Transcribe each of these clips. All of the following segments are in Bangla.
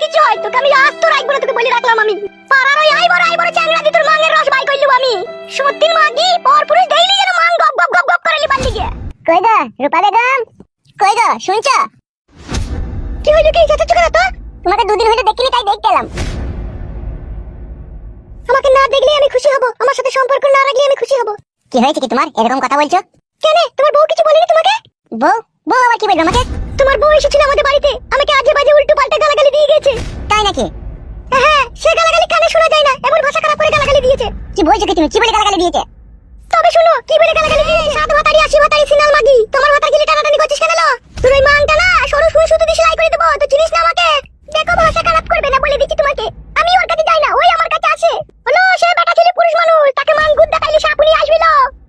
কিছু হয় তোকে আমি আজ তো রাখবো না, তোকে বলে রাখলাম আমি। পাড়ার ওই আই বড় চ্যাংড়া দি তোর মাঙের রস বাই কইলু আমি। সত্যি মাগি পরপুরুষ দেইলি যেন মাং গপ গপ গপ গপ করে লিবান দিকে। কই গো রূপা বেগম, কই গো শুনছো? কি হইলো কি চাচা চুকা তো? তোমাকে দুদিন হইলো দেখিনি তাই দেখতে এলাম। আমাকে না দেখলে আমি খুশি হব, আমার সাথে সম্পর্ক না রাখলে আমি খুশি হব। কি হয়েছে কি তোমার এরকম কথা বলছো? কেন তোমার বউ কিছু বলেনি তোমাকে? বউ বউ আবার কি বলবে আমাকে? তোমার বউ এসেছিল আমাদের বাড়িতে, আমাকে আজে বাজে উল্টো পাল্টা গালাগালি দিয়ে গেছে। তাই নাকি? হ্যাঁ, সে গালাগালি কানে শোনা যায় না, এমন ভাষা খারাপ করে গালাগালি দিয়েছে। কি বলছো কি তুমি? কি বলে গালাগালি দিয়েছে? তবে শুনো কি বলে গালাগালি দিয়েছে। সাত ভাতারি 80 ভাতারি সিনাল মাগি, তোমার ভাতার গিলি টানাটানি করছিস কেন? তোর ওই মাংটা না সরু সুই সুতো দিয়ে সেলাই করে দেবো, তো চিনিস না আমাকে? দেখো ভাষা খারাপ করবে না বলে দিচ্ছি তোমাকে। আমি ওর কাছে যাই না, ওই আমার কাছে আসে। হলো সে বেটা ছেলে পুরুষ মানুষ, তাকে মান গুদ দেখাইলে সাপুনি আসবিল।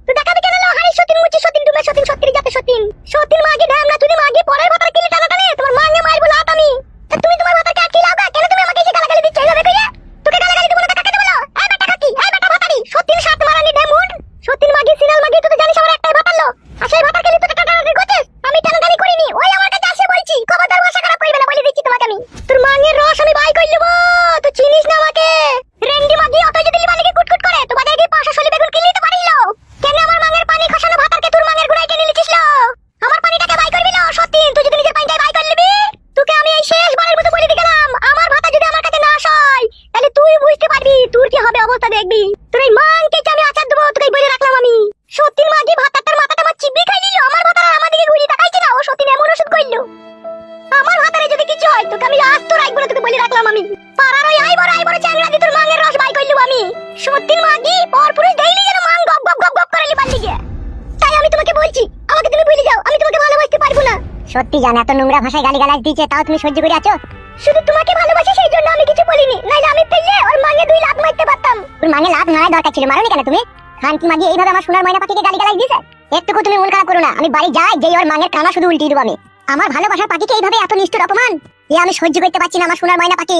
তো দেখাবে কেন? হাই সতীন মুচি সতীন ডুমে সতীন সত্যি যাতে সতীন সতীন মাগি ঢাম না, তুমি মাগি পরের ভাতার গিলি টানাটানি তোমার মাঙ্গে মারবো লাত আমি। তা তুমি তোমার ভাতারকে আটকে লাও কেন? তুমি আমাকে এসে গালাগালি দিচ্ছ এইভাবে কইয়া? তোকে গালাগালি দেবো না তো কাকে দেবো? এই বেটা কাকি, এই বেটা ভাতারি সতীন সাত মারানি ঢেমুন সতীন মাগি সিনাল মাগি, তুই তো জানিস আমার একটাই ভাতারলো। আর সেই ভাতার গিলি তুই টানাটানি করছিস, আমি টানাটানি করিনি, ওই আমার কাছে আসে বলছি। খবরদার ভাষা খারাপ করবে না বলে দিচ্ছি তোমাকে আমি। তোর মাঙ্গের রস আমি বাই কই লব, তুই চিনিস না আমাকে? রেন্ডি মাগি অত যদি লিবালিকে কুটকুট করে তো বাজারে গিয়ে 500 বেগুন কিনলি তো পারিল। কেন আমার মাঙ্গের পানি খসানো ভাতারকে তোর মাঙ্গের গুড়াই টেনে লিছিস লো? আমার পানিটাকে বাই করবি না সতীন, তুই যদি নিজের পানিটাই বাই করে নিবি। তোকে আমি এই শেষবারের মতো বলে দিয়ে গেলাম, আমার ভাতা যদি আমার কাছে না আসয় তাহলে তুই বুঝতে পারবি তোর কি হবে অবস্থা, দেখবি। তোর এই মাংকে আমি আচার দেবো, তোকে বলে রাখলাম আমি। সতীন মাগি ভাতারটার মাথাটা আমার চিবি খাই নিল, আমার ভাতার আমার দিকে ঘুরিয়ে তাকাইছে না, ও সতীন এমন ওষুধ কইলো। আমার ভাতারে যদি কিছু হয় তোকে আমি আজ তো রাখবো না, তোকে বলে রাখলাম আমি। পাড়ার ওই আই বড় চ্যাংড়া দি তোর মাঙের রস বাই কইলু আমি। সত্যি মাগি পরপুরুষ দেইলি যেন মাং গপ গপ গপ গপ করে লিবান দিকে। তাই আমি তোমাকে বলছি, আমাকে তুমি ভুলে যাও, আমি তোমাকে ভালোবাসতে পারবো না। সত্যি জান এত নোংরা ভাষায় গালিগালাজ দিয়েছে তাও তুমি সহ্য করে আছো? শুধু তোমাকে ভালোবাসি সেই জন্য আমি কিছু বলিনি, নাইলে আমি পেলে ওর মাঙে 2 লাখ মারতে পারতাম। ওর মাঙে লাভ মারা দরকার ছিল, মারোনি কেন তুমি? খানকি মাগি এইভাবে আমার সোনার ময়না পাখিকে গালিগালাজ দিয়েছে? একটুকু তুমি মন খারাপ করো না, আমি বাড়ি যাই যেই ওর মাঙের কানা শুধু উল্টিয়ে দেবো আমি। আমার ভালোবাসার পাখিকে এইভাবে এত নিষ্ঠুর অপমান এ আমি সহ্য করতে পারছি না। আমার সোনার ময়না পাখি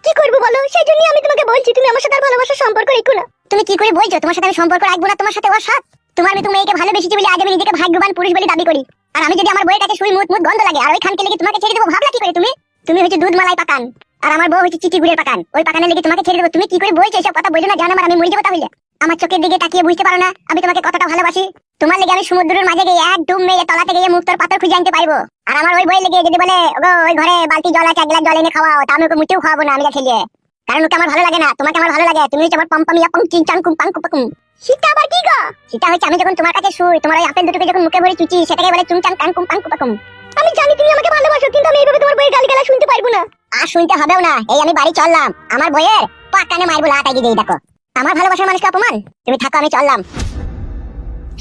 কি করবো বলো? সেই জন্য আমি তোমাকে বলছি তুমি আমার সাথে আর ভালোবাসার সম্পর্ক রেখো না। তুমি কি করে বলছো তোমার সাথে আমি সম্পর্ক রাখবো না? তোমার সাথে ওর সাথ তোমার মতো মেয়েকে ভালোবেসেছি বলে আজ আমি নিজেকে ভাগ্যবান পুরুষ বলে দাবি করি। আর আমি যদি আমার বউয়ের কাছে শুই মুত মুত গন্ধ লাগে আর ওই খানকে লেগে তোমাকে ছেড়ে দেবো, ভাবলা কি করে তুমি? তুমি হচ্ছে দুধ মালাই পাকান আর আমার বউ হচ্ছে চিটি গুড়ের পাকান, ওই পাকানের লেগে তোমাকে ছেড়ে দেবো। তুমি কি করে বলছো এসব কথা? বলছো না জানো আমার আমি মরে যাবো তাহলে? আমার চোখের দিকে তাকিয়ে বুঝতে পারো না আমি তোমাকে কতটা ভালোবাসি? তোমার লেগে আমি সমুদ্রের মাঝে গিয়ে এক ডুব মেরে তলাতে গিয়ে মুক্তর পাথর খুঁজে আনতে পারবো। আর আমার ওই বইয়ের লেগে যদি বলে ওগো ওই ঘরে বালতি জল আছে 1 গ্লাস জল এনে খাওয়াও, তা আমি ওকে মুটেও খাওয়াবো না আমি যা ছেলে। কারণ ওকে আমার ভালো লাগে না, তোমাকে আমার ভালো লাগে। তুমি হচ্ছে আমার পম্পামিয়া পং চিং চাং কুম পাং কুপাকুম। সেটা আবার কি গো? সেটা হচ্ছে আমি যখন তোমার কাছে শুই তোমার ওই আপেল দুটোকে যখন মুখে ভরে চুচি সেটাকে বলে চুং চাং কাং কুম পাং কুপাকুম। আমি জানি তুমি আমাকে ভালোবাসো, কিন্তু আমি এইভাবে তোমার বইয়ের গালিগালা শুনতে পারবো না। আর শুনতে হবেও না, এই আমি বাড়ি চললাম। আমার বইয়ের পাকানে মারবো লাটাই দিয়ে দেখো। আমার ভালোবাসার মানুষকে অপমান, তুমি থাকো আমি চললাম।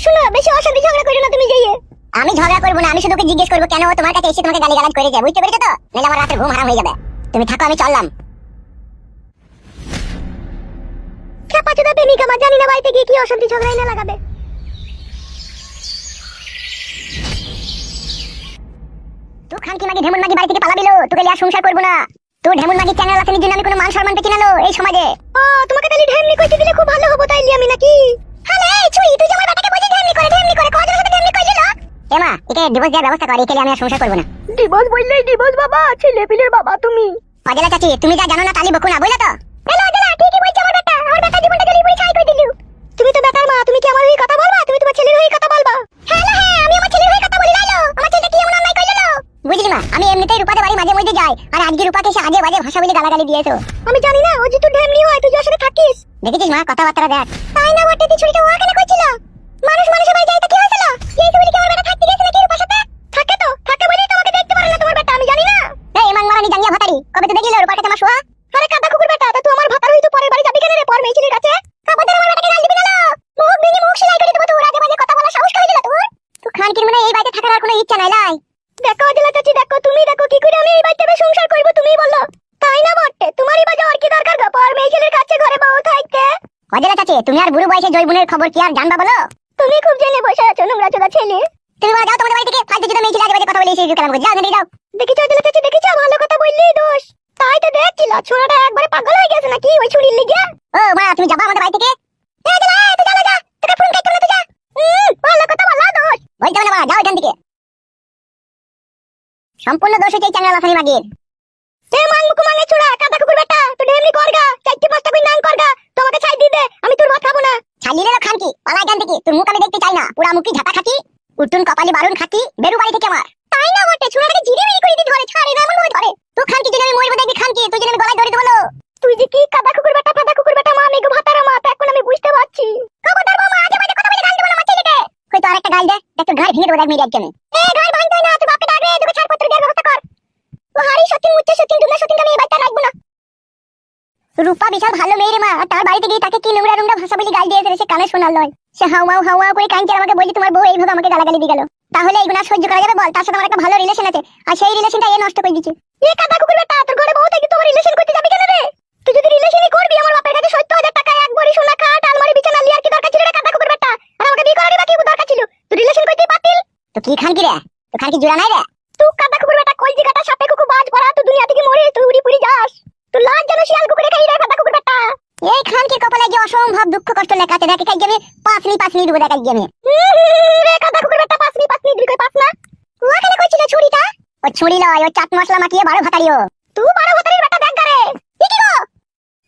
শুনো বেশি অশান্তি ঝগড়া করো না তুমি যাইয়ে। আমি ঝগড়া করবো না, আমি শুধু ওকে জিজ্ঞেস করবো কেন ও তোমার কাছে এসে তোমাকে গালিগালাজ করেছে, বুঝতে পেরেছো তো? নাহলে আমার রাতে ঘুম হারাম হয়ে যাবে। তুমি থাকো আমি চললাম। খেপাচোদা প্রেমিকা আমার, জানি না বাড়িতে গিয়ে কি অশান্তি ঝগড়াই না লাগাবে। তুই খানকি মাগি ঢেমুন মাগি বাড়ি থেকে পালাবিলো, তোকে লিয়া সংসার করবো না। তুই ঢেমুন মাগি চ্যানেল আছে জন্য আমি কোনো মান সম্মান পেছি না লো এই সমাজে। ও তোমাকে তাহলে ঢেমনি কইতে দিলে খুব ভালো হবো তাইলে আমি নাকি? হ্যালো এই ছুরি, তুই যে আমার বেটাকে বলছিস ঢেমনি করে কজনের সাথে ঢেমনি কইলি লো? এমা একে ডিভোর্স দেওয়ার ব্যবস্থা কর, একে আমি আর সংসার করবো না। ডিভোর্স বললেই ডিভোর্স বাবা, ছেলে পিলের বাবা তুমি। পাগলা চাচি তুমি যা জানো না তালি বকু না, বুঝলে তো? হ্যালো জালা ঠিকই বলছ, আমার বেটা জীবনটা জ্বালিয়ে পুড়ে ছাই করে দিলু। তুমি তো বেটার মা, তুমি কি আমার হয়ে কথা বলবা? তুমি তোমার ছেলের হয়ে কথা বলবা? হ্যাঁ আমি আমার ছেলের হয়ে কথা বলি লাইলো। আমার ছেলেটা কি এমন অন্যায় কইলো? বুঝলি মা, আমি এমনিতেই রূপাতে বাড়ি মাঝে মধ্যে যাই, আর আজকে রূপাকে এসে আজে বাজে ভাষা বলে গালাগালি দিয়েছো। আমি জানি না ও যে তুই ঢেমনি হয়, তুই যার সাথে থাকিস। দেখেছিস মা কথাবার্তা দেখ। তাই না বটে, তুই ছুরিটা ওখানে কইছিল। মানুষের বাড়ি যাইতে কি হইছিল? এই তো বলি কি আমার বেটা থাকতে গেছে নাকি রূপার সাথে? থাকে তো, থাকে বলেই তোমাকে দেখতে পারে না তোমার বেটা, আমি জানি না। এই মাং মারানি জাঙ্গিয়া ভাতারি, কবে তো দেখিলো রূপার কাছে আমার শোয়া? আরে কাদা কুকুর বেটা, তা তুই আমার ভাতার হই তো পরের বাড়ি যাবি কেন রে? পর মেয়ে ছেলের কাছে কাপড় আমার বেটাকে গাল দিবি না লো। মুখ ভেঙে মুখ সেলাই করে দেবো, তোর আগে বাজে কথা বলা সাহস কই দিলা তোর? তুই খানকির মানে এই বাড়িতে থাকার আর কোনো ইচ্ছা নাই লাই? দেখো জেলা চাচি, দেখো তুমি দেখো কি করে আমি এই বাড়িতে সংসার করব, তুমি বলো। তাই না বটে, তোমারই বাজে আর কি দরকার গো পর মেয়ে ছেলের কাছে ঘরে বউ থাকতে? অজেলা চাচি তুমি আর বুড়ো বয়সে জয়বুনের খবর কি আর জানবা বলো? তুমি খুব জেনে বসে আছো নোংরা চোদা ছেলে। তুমি বলে যাও তোমাদের বাড়ি থেকে, ফালতু যদি মেয়ে ছেলে আগে বাজে কথা বলে এসে কালাম করে যাও না যাও। দেখিছো জেলা চাচি, দেখিছো ভালো কথা বললেই দোষ। তাই তো দেখছিল ছোড়াটা একবারে পাগল হয়ে গেছে নাকি ওই ছুরির লিগে। ও মা তুমি যাবা আমাদের বাড়ি থেকে? এ জেলা তুই যা যা, তোকে ফোন কাটতে না তুই যা। ভালো কথা বলা দোষ। বলতে না মা, যাও এখান থেকে। সম্পূর্ণ দোষ হচ্ছে এই চ্যানেল আসানি মাগির। এ মাংমুকু মাঙ্গে চুড়া কাদা কুকুর বেটা তো ঢেমনি করগা চারটি পাঁচটা কই নাং করগা তোমাকে ছাই দি দে আমি তোর ভাত খাবো না। ছাড়লি রে খানকি পালা গান থেকে তোর মুখ আমি দেখতে চাই না পুরা মুখি ঝাঁটা খাতি উঠুন কপালি বারুন খাতি বেরু বাড়ি থেকে আমার। তাই না বটে ছোড়াটাকে জিরিমিরি করে দি ধরে ছাড়ে না এমন ভাবে ধরে তুই খানকি যদি আমি মরবো দেখবি খানকি তুই যদি আমি গলায় ধরে দেবো। তুই যে কি কাদা কুকুর বেটা ফাদা কুকুর বেটা মা আমি গো ভাতার মা এখন আমি বুঝতে পারছি। খবরদার বাবা আজে বাজে কথা বলে গাল দেবো না আমার ছেলেকে। হয়তো আরেকটা গাল দে দেখ তোর ঘাড় ভেঙে দেবো দেখ মেরে একজনে। এ গাল ভাঙতই না তুই বাপকে ডাক রে তোকে ছাড়পত্র দেওয়ার ব্যবস্থা কর। ও হারি সত্যি মুচ্ছে সত্যি দুলা সত্যি আমি এই বাড়িতে রাখবো না। রূপা বিশাল ভালো মেয়ে রে মা আর তার বাড়িতে গিয়ে তাকে কি নোংরা নোংরা ভাষা বলে গাল দিয়েছে সে কানে শোনাল নয়। সে হাওয়া হাওয়া করে কাঁদছে আর আমাকে বলছে তোমার বউ এইভাবে আমাকে গালাগালি দিয়ে গেল। তাহলে এইগুলো আর সহ্য করা যাবে বল? তার সাথে আমার একটা ভালো রিলেশন আছে আর সেই রিলেশনটা এ নষ্ট করে দিচ্ছে। এ কাদা কুকুর বেটা তোর ঘরে বউ থেকে তোমার রিলেশন করতে যাবি কেন রে? তুই যদি রিলেশনই করবি আমার বাপের কাছে 70,000 টাকা এক ভরি সোনা খাট আলমারি বিছানা লিয়ার কি দরকার ছিল রে কাদা কুকুর বেটা? আর আমাকে বিয়ে করারই বাকি দরকার ছিল। তুই রিলেশন করতেই পারতিল। তো কি খানকি রে তো খানকি জোড়া নাই রে? তুই কাদা কুকুর বেটা কলজি কাটা সাপে কুকুর বাজ ভরা তুই দুনিয়া থেকে মরে তুই উড়ি পুরি যাস। তুই লাজ জানো শিয়াল কুকুরে খাই রে কাদা কুকুর বেটা। এই খানকির কপালে যে অসম্ভব দুঃখ কষ্ট লেখা আছে দেখে খাই আমি পাঁচনি দেবো দেখাই আমি। রে কাদা কুকুর বেটা পাসনি তুই কই পাস না? ওখানে কইছিল ছুরিটা ও ছুরি লয় ও চাট মশলা মাখিয়ে 12 ভাতারিও। তুই বড় হতারির বেটা দেখ গারে কি গো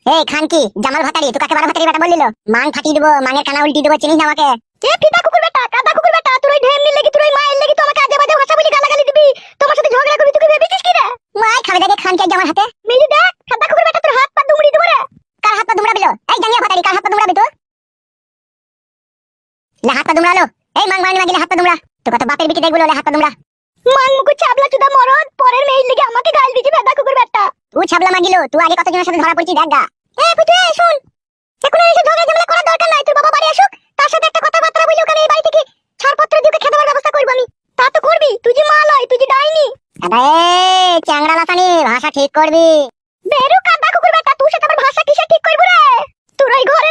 এই খানকি জামাল ভাতারি তুই কাকে 12 ভাতারি বেটা বললিল? মাং ফাটিয়ে দেবো মাঙের কানা উল্টি দেবো চিনিস না আমাকে? এ ফিদা কুকুর বেটা কাদা কুকুর বেটা তুই ওই ঢেমনি লাগি তুই ওই মায়ের লাগি তো আমাকে আজে বাজে ভাষা বলি গালাগালি দিবি তোমার সাথে ঝগড়া করবি তুই কি ভেবেছিস কি রে? মাই খাবে দেখে খানকি আজ আমার হাতে মিলি দেখ কাদা কুকুর বেটা তোর হাত পা দুমড়ি দেব রে। কার হাত পা দুমড়াবি লো? এই জাঙ্গিয়া ভাতারি কার হাত পা দুমড়াবি তুই? না হাত পা দুমড়ালো এই মাং মারানি মাগিলে হাত পা দুমড়া তো কত বাপের বিটি দেখগুলো হাত পা দুমড়া মাংমুকু চাবলা চুদা মরদ পরের মেয়ের লাগি আমাকে গাল দিছি ফিদা কুকুর বেটা। তুই ছাবলা মাগিলো তুই আগে কতজনের সাথে ধরা পড়ছিস দেখ গা। এ পুতু শুন এখন আর এসব ঝগড়া ঝামেলা করার দরকার নাই তোর বাবা বাড়ি আসুক তার সাথে একটা কথাবার্তা বলি ওখানে এই বাড়ি থেকে ছাড়পত্র দিয়ে ওকে খেতে দেওয়ার ব্যবস্থা করব আমি। তা তো করবি তুই যে মা লয় তুই যে ডাইনি। দাদা এই চ্যাংড়া লাসানি ভাষা ঠিক করবি। বেরু কাদা কুকুর বেটা তুই সাথে আমার ভাষা কিসে ঠিক করব রে? তোর ওই ঘরে